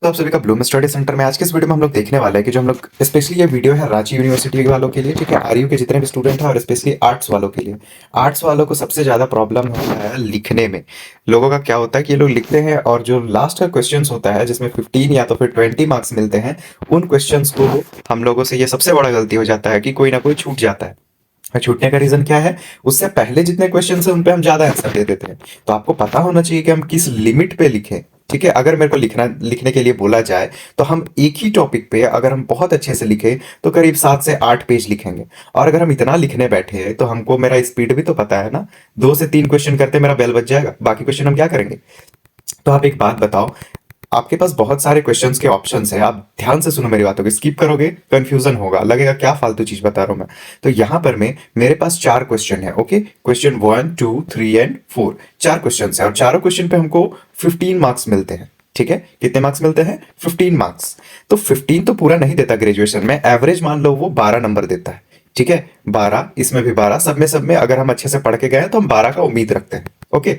तो आप सभी का ब्लूम स्टडी सेंटर में आज के इस वीडियो में हम लोग देखने वाले हैं कि जो हम लोग स्पेशली ये वीडियो है रांची यूनिवर्सिटी वालों के लिए, ठीक है, आरयू के जितने भी स्टूडेंट हैं और स्पेशली आर्ट्स वालों के लिए। आर्ट्स वालों को सबसे ज़्यादा प्रॉब्लम होता है लिखने में। लोगों का क्या होता है कि ये लोग लिखते हैं और जो लास्ट का क्वेश्चन होता है जिसमें 15 या तो फिर 20 मार्क्स मिलते हैं, उन क्वेश्चन को हम लोगों से ये सबसे बड़ा गलती हो जाता है कि कोई ना कोई छूट जाता है। छूटने का रीजन क्या है? उससे पहले जितने क्वेश्चन है उन पे हम ज्यादा आंसर दे देते हैं। तो आपको पता होना चाहिए कि हम किस लिमिट पे लिखें। ठीक है, अगर मेरे को लिखने के लिए बोला जाए तो हम एक ही टॉपिक पे अगर हम बहुत अच्छे से लिखें तो करीब 7 से 8 पेज लिखेंगे। और अगर हम इतना लिखने बैठे तो हमको मेरा स्पीड भी तो पता है ना। 2 से 3 क्वेश्चन करते मेरा बेल बज जाएगा, बाकी क्वेश्चन हम क्या करेंगे? तो आप एक बात बताओ, आपके पास बहुत सारे क्वेश्चंस के ऑप्शंस हैं, आप ध्यान से सुनो मेरी बातों को, स्किप करोगे कंफ्यूजन होगा, लगेगा क्या फालतू चीज बता रहा हूं मैं। तो यहां पर मेरे पास 4 क्वेश्चन है। ओके, क्वेश्चन 1, 2, 3 एंड 4, 4 क्वेश्चन है और चारों क्वेश्चन पे हमको 15 मार्क्स मिलते हैं। ठीक है, कितने मार्क्स मिलते हैं? 15 मार्क्स। तो 15 तो पूरा नहीं देता ग्रेजुएशन में, एवरेज मान लो वो 12 नंबर देता है। ठीक है, 12, इसमें भी 12, सब में अगर हम अच्छे से पढ़ के गए तो हम 12 का उम्मीद रखते हैं। ओके,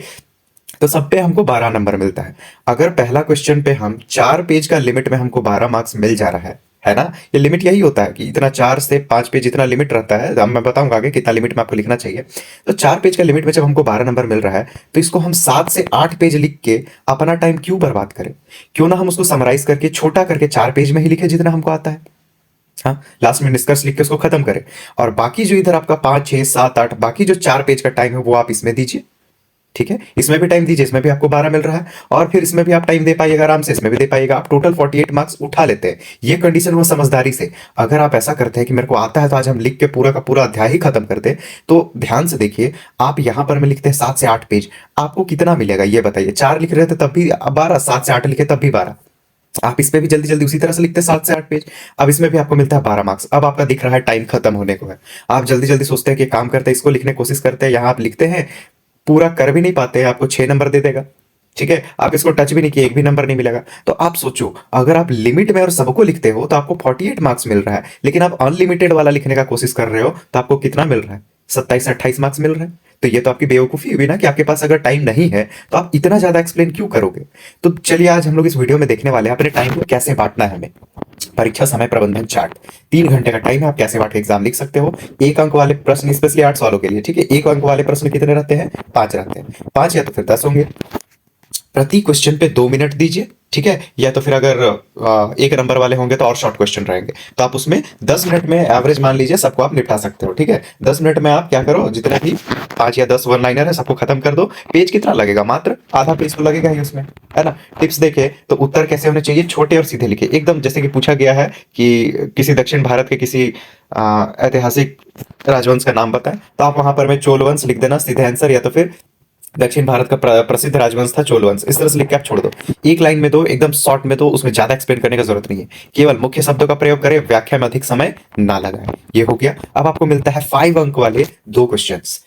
तो सब पे हमको 12 नंबर मिलता है। अगर पहला क्वेश्चन पे हम 4 पेज का लिमिट में हमको 12 मार्क्स मिल जा रहा है ना। ये लिमिट यही होता है कि इतना 4 से 5 पेज इतना लिमिट रहता है। अब मैं बताऊंगा आगे कितना लिमिट में आपको लिखना चाहिए। तो 4 पेज का लिमिट में जब हमको 12 नंबर मिल रहा है तो इसको हम 7 से 8 पेज लिख के अपना टाइम क्यों बर्बाद करें? क्यों ना हम उसको समराइज करके छोटा करके 4 पेज में ही लिखे जितना हमको आता है। हाँ, लास्ट में निष्कर्ष लिख के उसको खत्म करें। और बाकी जो इधर आपका 5, 6, 7, 8 बाकी जो 4 पेज का टाइम है वो आप इसमें दीजिए। ठीक है, इसमें भी टाइम दीजिए, इसमें भी आपको 12 मिल रहा है और फिर इसमें भी आप टाइम दे पाइएगा आराम से, इसमें भी दे पाइएगा, आप टोटल 48 मार्क्स उठा लेते हैं। ये कंडीशन हुआ समझदारी से। अगर आप ऐसा करते हैं कि मेरे को आता है तो आज हम लिख के पूरा का पूरा अध्याय ही खत्म कर दे, तो ध्यान से देखिए, आप यहां पर में लिखते हैं 7 से 8 पेज, आपको कितना मिलेगा ये बताइए। 4 लिख रहे थे तब भी 12, 7 से 8 लिखे तब भी 12। आप इस पे भी जल्दी जल्दी उसी तरह से लिखते हैं 7 से 8 पेज। अब इसमें भी आपको मिलता है 12 मार्क्स। अब आपका दिख रहा है टाइम खत्म होने को है, आप जल्दी जल्दी सोचते हैं कि काम करते हैं, इसको लिखने की कोशिश करते हैं, यहाँ आप लिखते हैं, पूरा कर भी नहीं पाते हैं, आपको 6 नंबर दे देगा। ठीक है, आप इसको टच भी नहीं किए, एक भी नंबर नहीं मिलेगा। तो आप सोचो, अगर आप लिमिट में और सबको लिखते हो तो आपको 48 मार्क्स मिल रहा है, लेकिन आप अनलिमिटेड वाला लिखने का कोशिश कर रहे हो तो आपको कितना मिल रहा है? 27 से 28 मार्क्स मिल रहा है। तो ये तो आपकी बेवकूफी हुई ना कि आपके पास अगर टाइम नहीं है तो आप इतना ज्यादा एक्सप्लेन क्यों करोगे। तो चलिए आज हम लोग इस वीडियो में देखने वाले हैं अपने टाइम को कैसे बांटना है हमें। परीक्षा समय प्रबंधन चार्ट, 3 घंटे का टाइम है, आप कैसे बांट के एग्जाम लिख सकते हो। 1 अंक वाले प्रश्न स्पेशली आर्ट्स वालों के लिए, ठीक है, 1 अंक वाले प्रश्न कितने रहते हैं? 5 रहते हैं, 5 या तो फिर 10 होंगे। प्रति क्वेश्चन पे 2 मिनट दीजिए। ठीक है, या तो फिर अगर 1 नंबर वाले होंगे तो और शॉर्ट क्वेश्चन रहेंगे, तो आप उसमें 10 मिनट में एवरेज मान लीजिए सबको आप निपटा सकते हो। ठीक है, 10 मिनट में आप क्या करो, जितने भी 5 या 10 वन लाइनर है सबको खत्म कर दो। पेज कितना लगेगा? मात्र आधा पेज तो लगेगा ही उसमें, है ना। टिप्स देखे तो उत्तर कैसे होने चाहिए, छोटे और सीधे लिखे एकदम, जैसे कि पूछा गया है कि किसी दक्षिण भारत के किसी ऐतिहासिक राजवंश का नाम बताएं, तो आप वहां पर में चोल वंश लिख देना सीधे आंसर, या तो फिर दक्षिण भारत का प्रसिद्ध राजवंश था चोल वंश, इस तरह से लिख के आप छोड़ दो। एक लाइन में दो, एकदम शॉर्ट में दो, उसमें ज्यादा एक्सप्लेन करने का जरूरत नहीं है, केवल मुख्य शब्दों का प्रयोग करें, व्याख्या में अधिक समय ना लगाएं। ये हो गया। अब आपको मिलता है 5 अंक वाले 2 क्वेश्चंस।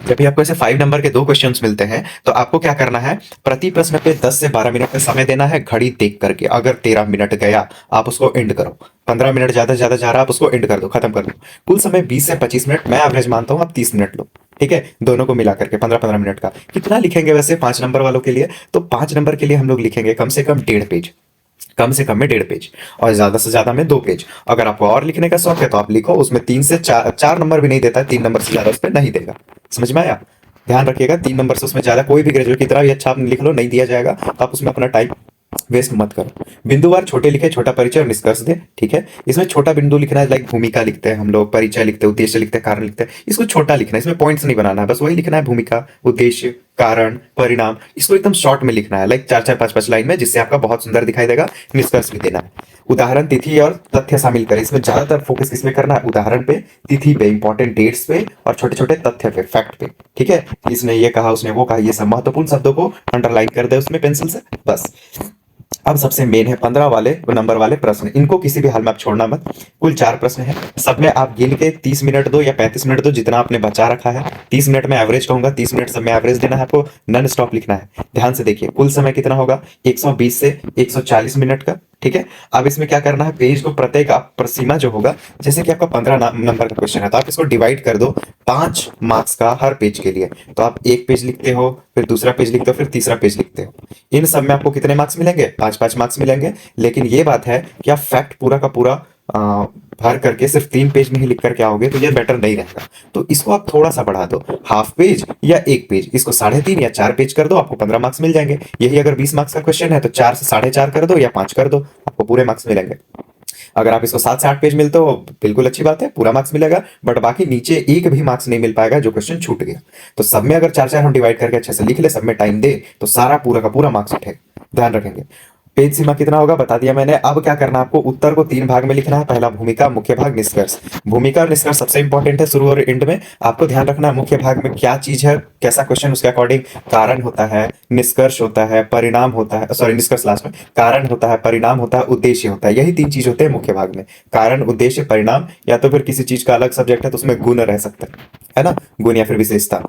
जब भी आपको ऐसे 5 नंबर के 2 क्वेश्चंस मिलते हैं तो आपको क्या करना है, प्रति प्रश्न पे 10 से 12 मिनट का समय देना है, घड़ी देख करके। अगर 13 मिनट गया आप उसको एंड करो, 15 मिनट ज्यादा से ज्यादा जा रहा है आप उसको एंड कर दो, खत्म कर दो। कुल समय 20 से 25 मिनट, मैं एवरेज मानता हूं आप 30 मिनट लो। ठीक है, दोनों को मिला करके 15-15 मिनट का। कितना लिखेंगे वैसे 5 नंबर वालों के लिए? तो 5 नंबर के लिए हम लोग लिखेंगे कम से कम 1.5 पेज, कम से कम में 1.5 पेज और ज्यादा से ज्यादा में 2 पेज। अगर आपको और लिखने का शौक है तो आप लिखो, उसमें 3 से 4 नंबर भी नहीं देता है, 3 नंबर से ज्यादा उस पर नहीं देगा। समझ में आया? ध्यान रखिएगा, 3 नंबर से उसमें ज्यादा कोई भी ग्रेजुएट कितना भी अच्छा आप लिख लो नहीं दिया जाएगा, तो आप उसमें अपना टाइम वेस्ट मत करो। बिंदुवार छोटे लिखे, छोटा परिचय और निष्कर्ष दे। ठीक है, इसमें छोटा बिंदु लिखना है, लाइक भूमिका लिखते हैं हम लोग, परिचय लिखते हैं, उद्देश्य लिखते हैं, कारण लिखते हैं, इसको छोटा लिखना है, इसमें पॉइंट्स नहीं बनाना है, बस वही लिखना है, भूमिका, उद्देश्य, कारण, परिणाम, इसको एकदम शॉर्ट में लिखना है, लाइक 4-4, 5-5 लाइन में, जिससे आपका बहुत सुंदर दिखाई देगा। निष्कर्ष भी देना है, उदाहरण, तिथि और तथ्य शामिल करें। इसमें ज्यादातर फोकस किसमें करना है? उदाहरण पे, तिथि पे, इंपॉर्टेंट डेट्स पे और छोटे छोटे तथ्य पे, फैक्ट पे। ठीक है, इसने ये कहा, उसने वो कहा, ये सब महत्वपूर्ण शब्दों को अंडरलाइन कर दे उसमें पेंसिल से, बस। अब सबसे मेन है 15 वाले नंबर वाले प्रश्न, इनको किसी भी हाल में आप छोड़ना मत। कुल 4 प्रश्न है, सब में आप गिन के 30 मिनट दो या 35 मिनट दो, जितना आपने बचा रखा है। 30 मिनट में एवरेज कहूंगा, 30 मिनट सब में एवरेज देना है आपको, नॉन स्टॉप लिखना है। ध्यान से देखिए, कुल समय कितना होगा? 120 से 140 मिनट का। ठीक है। अब इसमें क्या करना है, पेज को प्रत्येक आप सीमा जो होगा, जैसे कि आपका 15 नंबर का क्वेश्चन है तो आप इसको डिवाइड कर दो 5 मार्क्स का हर पेज के लिए। तो आप एक पेज लिखते हो, फिर दूसरा पेज लिखते हो, फिर तीसरा पेज लिखते हो। इन सब में आपको कितने मार्क्स मिलेंगे, 5-5 मार्क्स मिलेंगे। लेकिन ये बात है कि आप फैक्ट पूरा का पूरा भर करके सिर्फ 3 पेज में ही लिख करके आओगे तो ये बेटर नहीं रहेगा। तो इसको आप थोड़ा सा बढ़ा दो, हाफ पेज या एक पेज, इसको 3.5 या 4 पेज कर दो, आपको 15 मार्क्स मिल जाएंगे। यही अगर 20 मार्क्स का क्वेश्चन है तो 4 से 4.5 कर दो या 5 कर दो, आपको पूरे मार्क्स मिलेंगे। अगर आप इसको 7 से 8 पेज मिलते हो बिल्कुल अच्छी बात है, पूरा मार्क्स मिलेगा। बट बाकी नीचे एक भी मार्क्स नहीं मिल पाएगा जो क्वेश्चन छूट गया। तो सब में अगर 4-4 हम डिवाइड करके अच्छे से लिख ले, सब में टाइम दे, तो सारा पूरा का पूरा मार्क्स उठेगा। ध्यान रखेंगे। पेज सीमा कितना होगा बता दिया मैंने। अब क्या करना है, आपको उत्तर को 3 भाग में लिखना है। पहला भूमिका, मुख्य भाग, निष्कर्ष। भूमिका और निष्कर्ष सबसे इंपॉर्टेंट है शुरू और एंड में। आपको ध्यान रखना है मुख्य भाग में क्या चीज है, कैसा क्वेश्चन, उसके अकॉर्डिंग कारण होता है, निष्कर्ष होता है, परिणाम होता है, सॉरी निष्कर्ष लास्ट में, कारण होता है, परिणाम होता है, उद्देश्य होता है। यही 3 चीज होते हैं मुख्य भाग में, कारण, उद्देश्य, परिणाम। या तो फिर किसी चीज का अलग सब्जेक्ट है तो उसमें गुण रह सकता है ना, गुण या फिर विशेषता।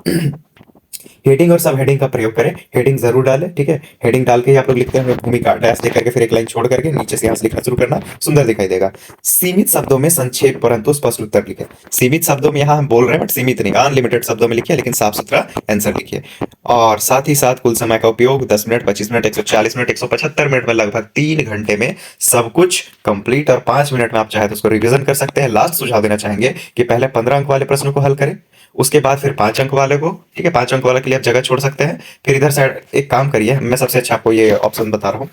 हेडिंग और सब हेडिंग का प्रयोग करें। हेडिंग जरूर डालें, ठीक है। हेडिंग डाल के ही आप लोग लिखते हैं भूमिका, डैश दे करके फिर एक लाइन छोड़ करके नीचे से यहाँ से लिखना शुरू करना, सुंदर दिखाई देगा। सीमित शब्दों में संक्षेप परंतु स्पष्ट उत्तर लिखें। सीमित शब्दों में यहाँ हम बोल रहे हैं बट सीमित नहीं, अनलिमिटेड शब्दों में लिखिए, लेकिन साफ सुथरा आंसर लिखिए। और साथ ही साथ कुल समय का उपयोग 10 मिनट, 25 मिनट, 140 मिनट, 175 मिनट में, लगभग 3 घंटे में सब कुछ कंप्लीट। और 5 मिनट में आप चाहे तो उसको रिवीजन कर सकते हैं। लास्ट सुझाव देना चाहेंगे कि पहले 15 अंक वाले प्रश्नों को हल करें, उसके बाद फिर 5 अंक वाले को, ठीक है, 5 अंक वाले के लिए आप जगह छोड़ सकते हैं। फिर इधर साइड एक काम करिए, मैं सबसे अच्छा आपको ये ऑप्शन बता रहा हूँ,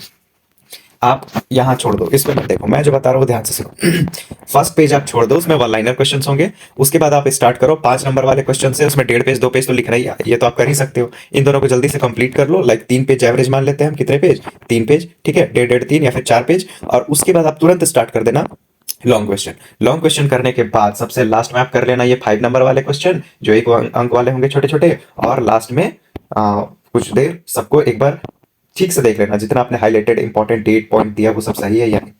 आप यहाँ छोड़ दो, इसमें मत देखो, मैं जो बता रहा हूँ ध्यान से सुनो। फर्स्ट पेज आप छोड़ दो, उसमें वन लाइनर क्वेश्चन होंगे। उसके बाद आप स्टार्ट करो 5 नंबर वाले क्वेश्चन से, उसमें 1.5 पेज 2 पेज तो लिखना ही है, ये तो आप कर ही सकते हो। इन दोनों को जल्दी से कंप्लीट कर लो। लाइक 3 पेज एवरेज मान लेते हैं हम, कितने पेज, 3 पेज, ठीक है, 1.5-1.5 3 या फिर 4 पेज। और उसके बाद आप तुरंत स्टार्ट कर देना लॉन्ग क्वेश्चन। लॉन्ग क्वेश्चन करने के बाद सबसे लास्ट में आप कर लेना ये 5 नंबर वाले क्वेश्चन जो 1 अंक वाले होंगे छोटे छोटे। और लास्ट में कुछ देर सबको एक बार ठीक से देख लेना, जितना आपने हाईलाइटेड इंपॉर्टेंट डेट पॉइंट दिया वो सब सही है या नहीं।